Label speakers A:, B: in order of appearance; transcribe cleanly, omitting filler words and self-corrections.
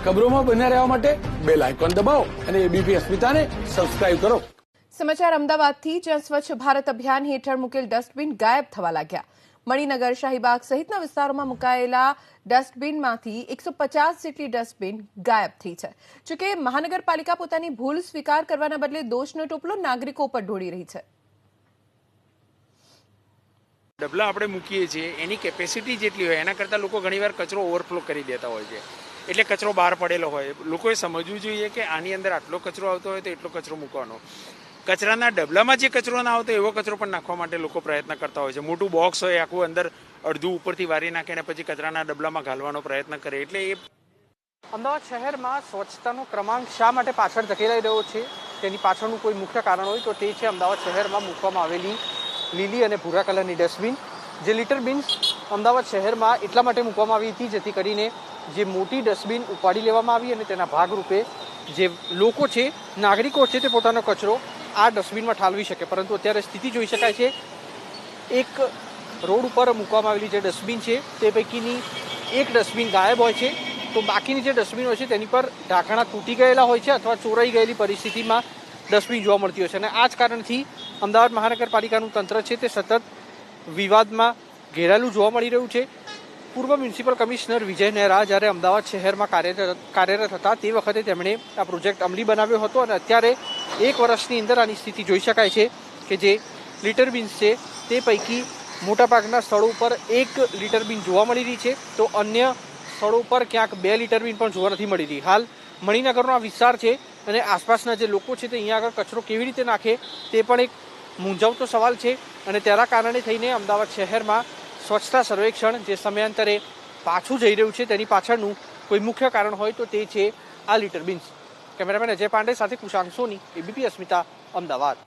A: ખબરોમાં બન્યા રહેવા માટે બેલ આઇકોન દબાવો અને એબીપી અસ્મિતાને સબસ્ક્રાઇબ કરો।
B: સમાચાર અમદાવાદથી, જ્યાં સ્વચ્છ ભારત અભિયાન હેઠળ મુકેલ ડસ્ટબિન ગાયબ થવા લાગ્યા। મણિનગર, શાહીબાગ સહિતના વિસ્તારોમાં મુકાયેલા ડસ્ટબિનમાંથી 150 જેટલી ડસ્ટબિન ગાયબ થઈ છે। જોકે મહાનગરપાલિકા પોતાની ભૂલ સ્વીકાર કરવાના બદલે દોષનો ટોપલો નાગરિકો પર ઢોળી રહી છે।
C: ડબલા આપણે મૂકીએ છીએ એની કેપેસિટી જેટલી હોય એના કરતાં લોકો ઘણીવાર કચરો ઓવરફ્લો કરી દેતા હોય છે, એટલે કચરો બહાર પડેલો હોય। લોકોએ સમજવું જોઈએ કે આની અંદર આટલો કચરો આવતો હોય તો એટલો કચરો મૂકવાનો। કચરાના ડબલામાં જે કચરો ના આવતો એવો કચરો પણ નાખવા માટે લોકો પ્રયત્ન કરતા હોય છે। મોટું બોક્સ હોય, આખું અંદર અડધું ઉપરથી વારી નાખે અને પછી કચરાના ડબલામાં ઘાલવાનો પ્રયત્ન કરે, એટલે એ
D: અમદાવાદ શહેરમાં સ્વચ્છતાનો ક્રમાંક શા માટે પાછળ ધકેલાઈ રહ્યો છે તેની પાછળનું કોઈ મુખ્ય કારણ હોય તો તે છે અમદાવાદ શહેરમાં મૂકવામાં આવેલી લીલી અને ભૂરા કલરની ડસ્ટબિન। જે લિટર બિન્સ અમદાવાદ શહેરમાં એટલા માટે મૂકવામાં આવી હતી જેથી કરીને જે મોટી ડસ્ટબિન ઉપાડી લેવામાં આવી અને તેના ભાગરૂપે જે લોકો છે, નાગરિકો છે, તે પોતાનો કચરો આ ડસ્ટબિનમાં ઠાલવી શકે। પરંતુ અત્યારે સ્થિતિ જોઈ શકાય છે, એક રોડ ઉપર મૂકવામાં આવેલી જે ડસ્ટબિન છે તે પૈકીની એક ડસ્ટબિન ગાયબ હોય છે, તો બાકીની જે ડસ્ટબિન હોય છે તેની પર ઢાંકણા તૂટી ગયેલા હોય છે અથવા ચોરાઈ ગયેલી પરિસ્થિતિમાં ડસ્ટબિન જોવા મળતી હોય છે। અને આ જ કારણથી અમદાવાદ મહાનગરપાલિકાનું તંત્ર છે તે સતત વિવાદમાં ઘેરાયેલું જોવા મળી રહ્યું છે। પૂર્વ મ્યુનિસિપલ કમિશનર વિજય નેહરા જ્યારે અમદાવાદ શહેરમાં કાર્યરત હતા તે વખતે તેમણે આ પ્રોજેક્ટ અમલી બનાવ્યો હતો અને અત્યારે એક વર્ષની અંદર આની સ્થિતિ જોઈ શકાય છે કે જે લિટર બિન્સ છે તે પૈકી મોટાભાગના સ્થળો ઉપર 1 લિટર બિન જોવા મળી રહી છે, તો અન્ય સ્થળો પર ક્યાંક 2 લિટર બિન પણ જોવા નથી મળી રહી। હાલ મણિનગરનો આ વિસ્તાર છે અને આસપાસના જે લોકો છે તે અહીંયા આગળ કચરો કેવી રીતે નાખે તે પણ એક મૂંઝવતો સવાલ છે। અને તેના કારણે થઈને અમદાવાદ શહેરમાં સ્વચ્છતા સર્વેક્ષણ જે સમયાંતરે પાછું જઈ રહ્યું છે તેની પાછળનું કોઈ મુખ્ય કારણ હોય તો તે છે આ litre beans. Cameraman Ajay Pandey સાથે કુશાંક સોની, એબીપી અસ્મિતા, અમદાવાદ।